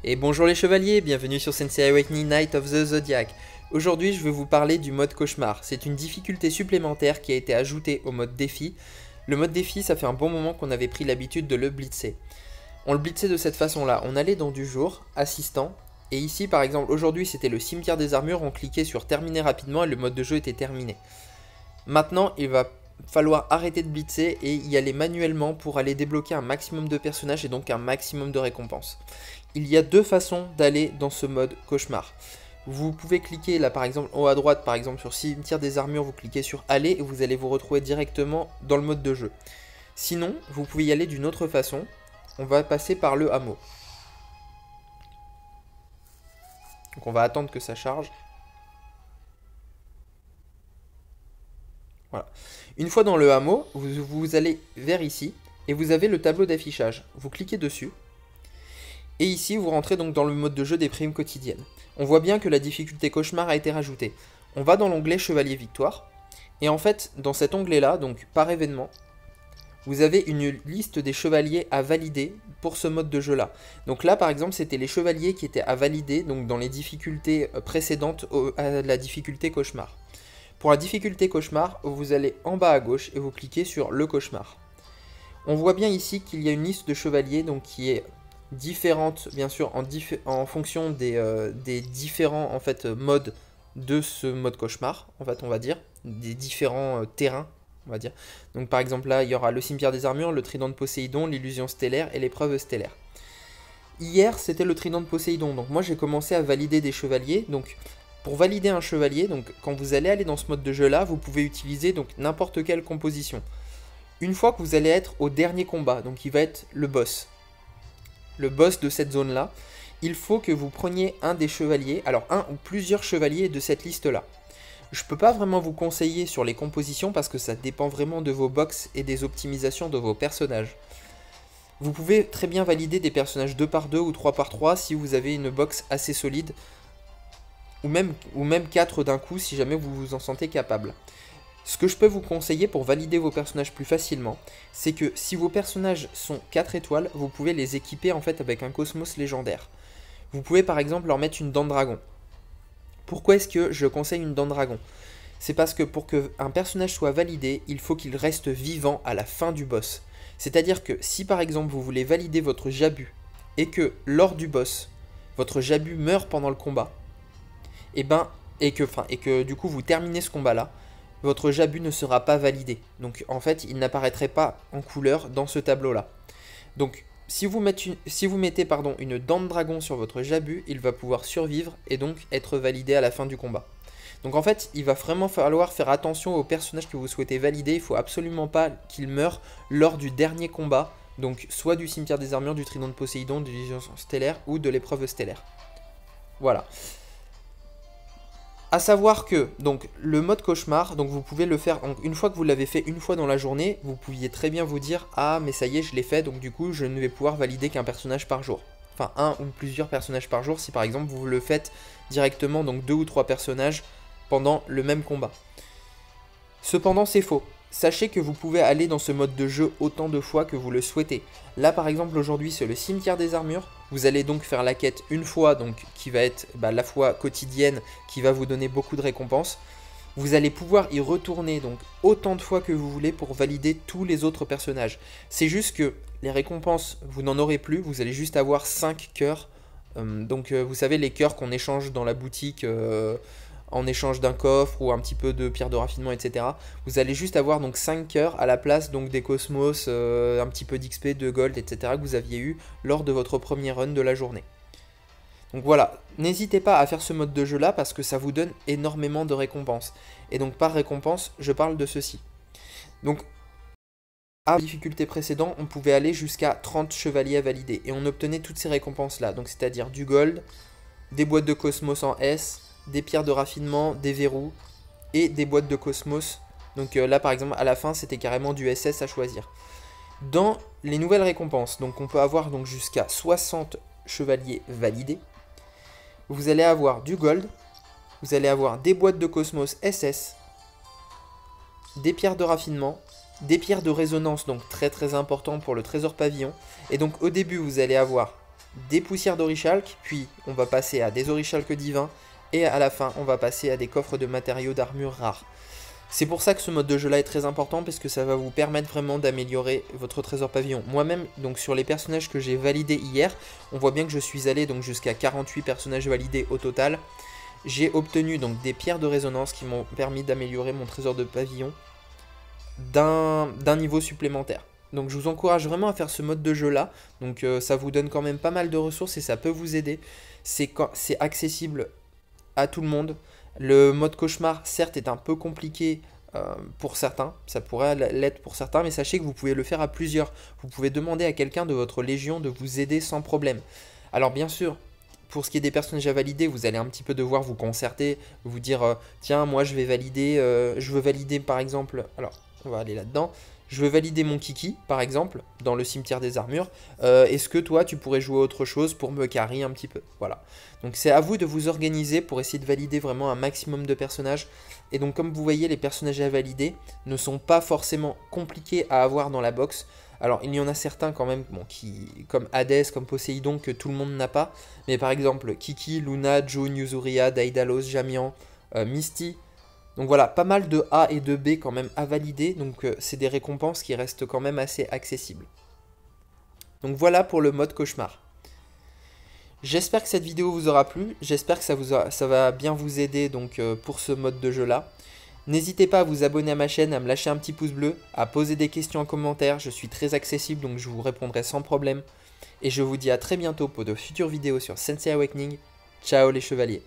Et bonjour les chevaliers, bienvenue sur Sensei Awakening Night of the Zodiac. Aujourd'hui je vais vous parler du mode cauchemar. C'est une difficulté supplémentaire qui a été ajoutée au mode défi. Le mode défi, ça fait un bon moment qu'on avait pris l'habitude de le blitzer. On le blitzait de cette façon-là, on allait dans du jour, assistant, et ici par exemple aujourd'hui c'était le cimetière des armures, on cliquait sur terminer rapidement et le mode de jeu était terminé. Maintenant il va falloir arrêter de blitzer et y aller manuellement pour aller débloquer un maximum de personnages et donc un maximum de récompenses. Il y a deux façons d'aller dans ce mode cauchemar. Vous pouvez cliquer là par exemple en haut à droite, par exemple sur cimetière des armures, vous cliquez sur aller et vous allez vous retrouver directement dans le mode de jeu. Sinon, vous pouvez y aller d'une autre façon, on va passer par le hameau. Donc on va attendre que ça charge. Voilà. Une fois dans le hameau, vous allez vers ici et vous avez le tableau d'affichage. Vous cliquez dessus. Et ici, vous rentrez donc dans le mode de jeu des primes quotidiennes. On voit bien que la difficulté cauchemar a été rajoutée. On va dans l'onglet Chevalier Victoire. Et en fait, dans cet onglet-là, donc par événement, vous avez une liste des chevaliers à valider pour ce mode de jeu-là. Donc là, par exemple, c'était les chevaliers qui étaient à valider donc dans les difficultés précédentes à la difficulté cauchemar. Pour la difficulté cauchemar, vous allez en bas à gauche et vous cliquez sur le cauchemar. On voit bien ici qu'il y a une liste de chevaliers donc qui est différentes bien sûr en fonction des différents en fait modes de ce mode cauchemar, en fait on va dire, des différents terrains, on va dire. Donc par exemple là il y aura le cimetière des armures, le trident de Poséidon, l'illusion stellaire et l'épreuve stellaire. Hier c'était le trident de Poséidon, donc moi j'ai commencé à valider des chevaliers. Donc pour valider un chevalier, donc quand vous allez aller dans ce mode de jeu là, vous pouvez utiliser donc n'importe quelle composition. Une fois que vous allez être au dernier combat, donc il va être le boss de cette zone-là, il faut que vous preniez un des chevaliers, alors un ou plusieurs chevaliers de cette liste-là. Je peux pas vraiment vous conseiller sur les compositions parce que ça dépend vraiment de vos box et des optimisations de vos personnages. Vous pouvez très bien valider des personnages 2 par 2 ou 3 par 3 si vous avez une box assez solide, ou même 4 d'un coup si jamais vous vous en sentez capable. Ce que je peux vous conseiller pour valider vos personnages plus facilement, c'est que si vos personnages sont 4 étoiles, vous pouvez les équiper en fait avec un cosmos légendaire. Vous pouvez par exemple leur mettre une dent de dragon. Pourquoi est-ce que je conseille une dent de dragon? C'est parce que pour qu'un personnage soit validé, il faut qu'il reste vivant à la fin du boss. C'est-à-dire que si par exemple vous voulez valider votre Jabu, et que lors du boss, votre Jabu meurt pendant le combat, et que du coup vous terminez ce combat-là, votre Jabu ne sera pas validé. Donc en fait, il n'apparaîtrait pas en couleur dans ce tableau-là. Donc si vous mettez une dent de dragon sur votre Jabu, il va pouvoir survivre et donc être validé à la fin du combat. Donc en fait, il va vraiment falloir faire attention aux personnages que vous souhaitez valider. Il ne faut absolument pas qu'ils meurent lors du dernier combat. Donc soit du cimetière des armures, du trident de Poséidon, de l'illusion stellaire ou de l'épreuve stellaire. Voilà. A savoir que donc le mode cauchemar, donc vous pouvez le faire donc, une fois que vous l'avez fait une fois dans la journée, vous pouviez très bien vous dire ah mais ça y est je l'ai fait donc du coup je ne vais pouvoir valider qu'un personnage par jour. Enfin un ou plusieurs personnages par jour si par exemple vous le faites directement donc 2 ou 3 personnages pendant le même combat. Cependant c'est faux. Sachez que vous pouvez aller dans ce mode de jeu autant de fois que vous le souhaitez. Là par exemple aujourd'hui c'est le cimetière des armures. Vous allez donc faire la quête une fois, donc qui va être la fois quotidienne, qui va vous donner beaucoup de récompenses. Vous allez pouvoir y retourner donc autant de fois que vous voulez pour valider tous les autres personnages. C'est juste que les récompenses, vous n'en aurez plus, vous allez juste avoir 5 cœurs. Vous savez les cœurs qu'on échange dans la boutique en échange d'un coffre ou un petit peu de pierre de raffinement, etc. Vous allez juste avoir donc 5 cœurs à la place donc des cosmos, un petit peu d'XP, de gold, etc. que vous aviez eu lors de votre premier run de la journée. Donc voilà, n'hésitez pas à faire ce mode de jeu là parce que ça vous donne énormément de récompenses. Et donc par récompense, je parle de ceci. Donc à la difficulté précédente, on pouvait aller jusqu'à 30 chevaliers à valider et on obtenait toutes ces récompenses là. Donc c'est-à-dire du gold, des boîtes de cosmos en S, des pierres de raffinement, des verrous et des boîtes de cosmos. Donc là par exemple à la fin c'était carrément du SS à choisir. Dans les nouvelles récompenses, donc on peut avoir donc jusqu'à 60 chevaliers validés. Vous allez avoir du gold, vous allez avoir des boîtes de cosmos SS, des pierres de raffinement, des pierres de résonance, donc très très important pour le trésor pavillon. Et donc au début vous allez avoir des poussières d'orichalque, puis on va passer à des orichalques divins, et à la fin on va passer à des coffres de matériaux d'armure rares. C'est pour ça que ce mode de jeu là est très important, parce que ça va vous permettre vraiment d'améliorer votre trésor pavillon. Moi-même, donc sur les personnages que j'ai validés hier, on voit bien que je suis allé donc jusqu'à 48 personnages validés au total. J'ai obtenu donc des pierres de résonance qui m'ont permis d'améliorer mon trésor de pavillon d'un niveau supplémentaire. Donc je vous encourage vraiment à faire ce mode de jeu là. Donc ça vous donne quand même pas mal de ressources et ça peut vous aider. C'est accessible à tout le monde. Le mode cauchemar, certes, est un peu compliqué pour certains, ça pourrait l'être pour certains, mais sachez que vous pouvez le faire à plusieurs. Vous pouvez demander à quelqu'un de votre légion de vous aider sans problème. Alors bien sûr, pour ce qui est des personnages à valider, vous allez un petit peu devoir vous concerter, vous dire tiens, moi je veux valider par exemple, alors on va aller là-dedans. Je veux valider mon Kiki, par exemple, dans le cimetière des armures. Est-ce que toi, tu pourrais jouer autre chose pour me carry un petit peu? Voilà. Donc c'est à vous de vous organiser pour essayer de valider vraiment un maximum de personnages. Et donc comme vous voyez, les personnages à valider ne sont pas forcément compliqués à avoir dans la box. Alors il y en a certains quand même, bon, comme Hades, comme Poséidon, que tout le monde n'a pas. Mais par exemple, Kiki, Luna, June, Yuzuria, Daedalus, Jamian, Misty... Donc voilà, pas mal de A et de B quand même à valider, donc c'est des récompenses qui restent quand même assez accessibles. Donc voilà pour le mode cauchemar. J'espère que cette vidéo vous aura plu, j'espère que ça va bien vous aider donc, pour ce mode de jeu là. N'hésitez pas à vous abonner à ma chaîne, à me lâcher un petit pouce bleu, à poser des questions en commentaire, je suis très accessible donc je vous répondrai sans problème. Et je vous dis à très bientôt pour de futures vidéos sur Sensei Awakening. Ciao les chevaliers!